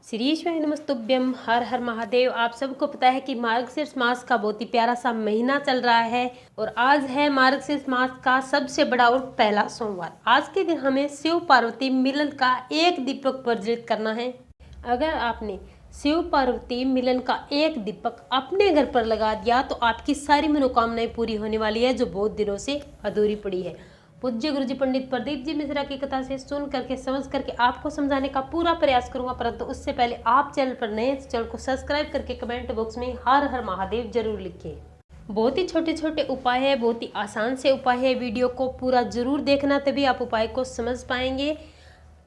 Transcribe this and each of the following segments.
श्रीश्वय नमस्तुभ्यम। हर हर महादेव। आप सबको पता है कि मार्गशीर्ष मास का बहुत ही प्यारा सा महीना चल रहा है और आज है मार्गशीर्ष मास का सबसे बड़ा और पहला सोमवार। आज के दिन हमें शिव पार्वती मिलन का एक दीपक प्रज्वलित करना है। अगर आपने शिव पार्वती मिलन का एक दीपक अपने घर पर लगा दिया तो आपकी सारी मनोकामनाएं पूरी होने वाली है, जो बहुत दिनों से अधूरी पड़ी है। पूज्य गुरुजी पंडित प्रदीप जी मिश्रा की कथा से सुन करके समझ करके आपको समझाने का पूरा प्रयास करूंगा, परंतु उससे पहले आप चैनल पर नए हैं तो चैनल को सब्सक्राइब करके कमेंट बॉक्स में हर हर महादेव जरूर लिखिए। बहुत ही छोटे छोटे उपाय है, बहुत ही आसान से उपाय है। वीडियो को पूरा जरूर देखना, तभी आप उपाय को समझ पाएंगे।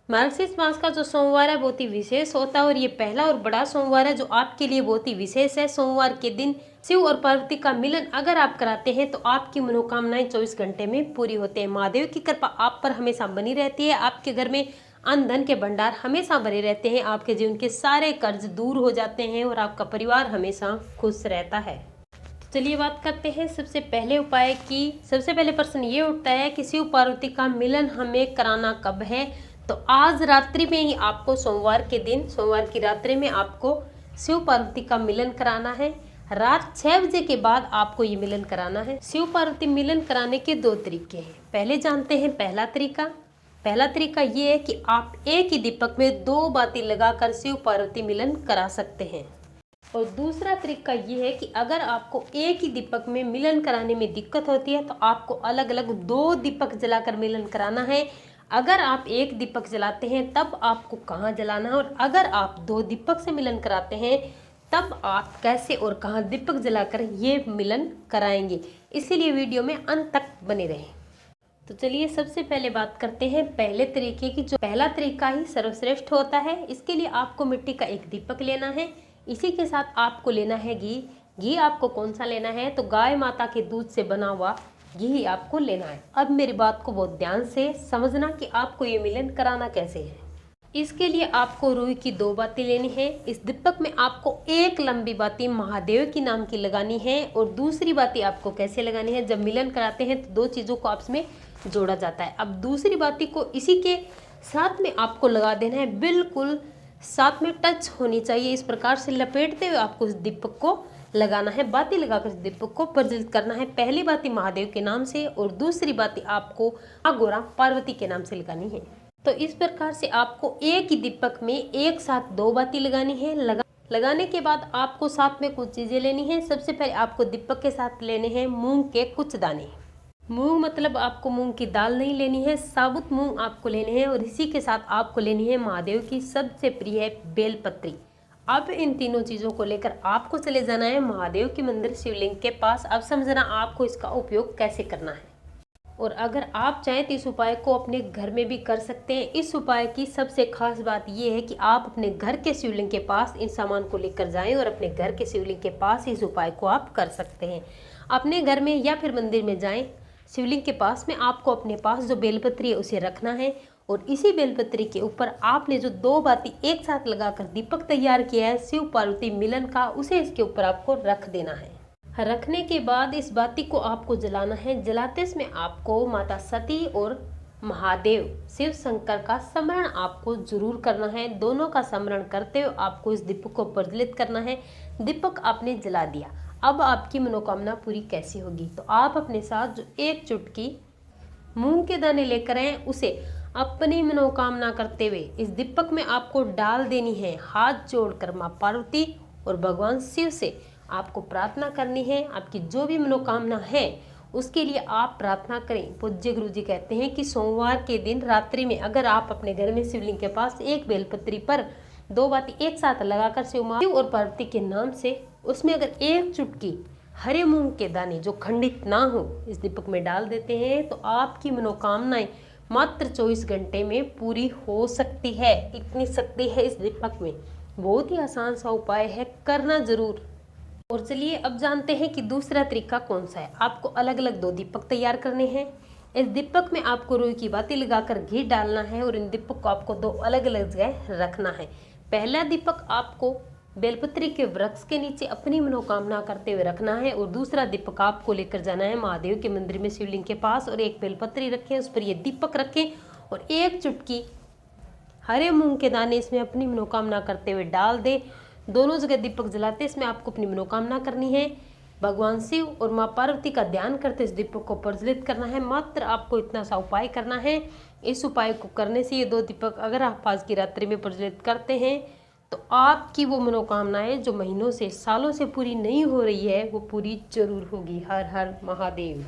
मार्गशीर्ष मास का जो सोमवार है बहुत ही विशेष होता है और ये पहला और बड़ा सोमवार है जो आपके लिए बहुत ही विशेष है। सोमवार के दिन शिव और पार्वती का मिलन अगर आप कराते हैं तो आपकी मनोकामनाएं 24 घंटे में पूरी होते हैं। महादेव की कृपा आप पर हमेशा बनी रहती है। आपके घर में अन्न धन के भंडार हमेशा भरे रहते हैं। आपके जीवन के सारे कर्ज दूर हो जाते हैं और आपका परिवार हमेशा खुश रहता है। तो चलिए बात करते हैं सबसे पहले उपाय की। सबसे पहले प्रश्न ये उठता है कि शिव पार्वती का मिलन हमें कराना कब है। तो आज रात्रि में ही आपको सोमवार के दिन, सोमवार की रात्रि में आपको शिव पार्वती का मिलन कराना है। रात 6 बजे के बाद आपको ये मिलन कराना है। शिव पार्वती मिलन कराने के 2 तरीके हैं। पहले जानते हैं पहला तरीका। पहला तरीका ये है कि आप एक ही दीपक में 2 बाती लगाकर शिव पार्वती मिलन करा सकते हैं। और दूसरा तरीका ये है कि अगर आपको एक ही दीपक में मिलन कराने में दिक्कत होती है तो आपको अलग अलग 2 दीपक जलाकर मिलन कराना है। अगर आप एक दीपक जलाते हैं तब आपको कहाँ जलाना है, और अगर आप 2 दीपक से मिलन कराते हैं तब आप कैसे और कहाँ दीपक जलाकर ये मिलन कराएंगे। इसीलिए वीडियो में अंत तक बने रहें। तो चलिए सबसे पहले बात करते हैं पहले तरीके की। जो पहला तरीका ही सर्वश्रेष्ठ होता है। इसके लिए आपको मिट्टी का एक दीपक लेना है। इसी के साथ आपको लेना है घी। घी आपको कौन सा लेना है, तो गाय माता के दूध से बना हुआ घी आपको लेना है। अब मेरी बात को बहुत ध्यान से समझना कि आपको ये मिलन कराना कैसे है। इसके लिए आपको रुई की 2 बाती लेनी है। इस दीपक में आपको एक लंबी बाती महादेव की नाम की लगानी है और दूसरी बाती आपको कैसे लगानी है, जब मिलन कराते हैं तो 2 चीज़ों को आपस में जोड़ा जाता है। अब दूसरी बाती को इसी के साथ में आपको लगा देना है, बिल्कुल साथ में टच होनी चाहिए। इस प्रकार से लपेटते हुए आपको इस दीपक को लगाना है। बाती लगाकर इस दीपक को प्रज्वलित करना है। पहली बाती महादेव के नाम से और दूसरी बाती आपको अघोरा पार्वती के नाम से लगानी है। तो इस प्रकार से आपको एक ही दीपक में एक साथ 2 बाती लगानी है। लगाने के बाद आपको साथ में कुछ चीजें लेनी है। सबसे पहले आपको दीपक के साथ लेने हैं मूंग के कुछ दाने। मूंग मतलब आपको मूंग की दाल नहीं लेनी है, साबुत मूंग आपको लेने हैं। और इसी के साथ आपको लेनी है महादेव की सबसे प्रिय बेलपत्री। अब इन तीनों चीज़ों को लेकर आपको चले जाना है महादेव के मंदिर शिवलिंग के पास। अब समझना आपको इसका उपयोग कैसे करना है। और अगर आप चाहें तो इस उपाय को अपने घर में भी कर सकते हैं। इस उपाय की सबसे खास बात यह है कि आप अपने घर के शिवलिंग के पास इन सामान को लेकर जाएं और अपने घर के शिवलिंग के पास इस उपाय को आप कर सकते हैं। अपने घर में या फिर मंदिर में जाएं, शिवलिंग के पास में आपको अपने पास जो बेलपत्री है उसे रखना है और इसी बेलपत्री के ऊपर आपने जो 2 बाती एक साथ लगाकर दीपक तैयार किया है शिव पार्वती मिलन का, उसे इसके ऊपर आपको रख देना है। रखने के बाद इस बाती को आपको जलाना है। जलाते समय आपको माता सती और महादेव शिव शंकर का स्मरण आपको जरूर करना है। दोनों का स्मरण करते हुए आपको इस दीपक को प्रज्वलित करना है। दीपक आपने जला दिया, अब आपकी मनोकामना पूरी कैसी होगी, तो आप अपने साथ जो 1 चुटकी मूंग के दाने लेकर आए उसे अपनी मनोकामना करते हुए इस दीपक में आपको डाल देनी है। हाथ जोड़कर मां पार्वती और भगवान शिव से आपको प्रार्थना करनी है। आपकी जो भी मनोकामना है उसके लिए आप प्रार्थना करें। पूज्य गुरु जी कहते हैं कि सोमवार के दिन रात्रि में अगर आप अपने घर में शिवलिंग के पास एक बेलपत्री पर 2 बाती एक साथ लगाकर शिव और पार्वती के नाम से उसमें अगर 1 चुटकी हरे मूंग के दाने जो खंडित ना हो इस दीपक में डाल देते हैं तो आपकी मनोकामनाएं मात्र 24 घंटे में पूरी हो सकती है। इतनी शक्ति है इस दीपक में। बहुत ही आसान सा उपाय है, करना जरूर। और चलिए अब जानते हैं कि दूसरा तरीका कौन सा है। आपको अलग अलग 2 दीपक तैयार करने हैं। इस दीपक में आपको रुई की बाती लगाकर घी डालना है और इन दीपक को आपको 2 अलग अलग जगह रखना है। पहला दीपक आपको बेलपत्री के वृक्ष के नीचे अपनी मनोकामना करते हुए रखना है और दूसरा दीपक आपको लेकर जाना है महादेव के मंदिर में शिवलिंग के पास और एक बेलपत्री रखें, उस पर ये दीपक रखें और 1 चुटकी हरे मूंग के दाने इसमें अपनी मनोकामना करते हुए डाल दे। दोनों जगह दीपक जलाते इसमें आपको अपनी मनोकामना करनी है। भगवान शिव और माँ पार्वती का ध्यान करते इस दीपक को प्रज्वलित करना है। मात्र आपको इतना सा उपाय करना है। इस उपाय को करने से ये 2 दीपक अगर आप आज की रात्रि में प्रज्वलित करते हैं तो आपकी वो मनोकामनाएं जो महीनों से सालों से पूरी नहीं हो रही है वो पूरी जरूर होगी। हर हर महादेव।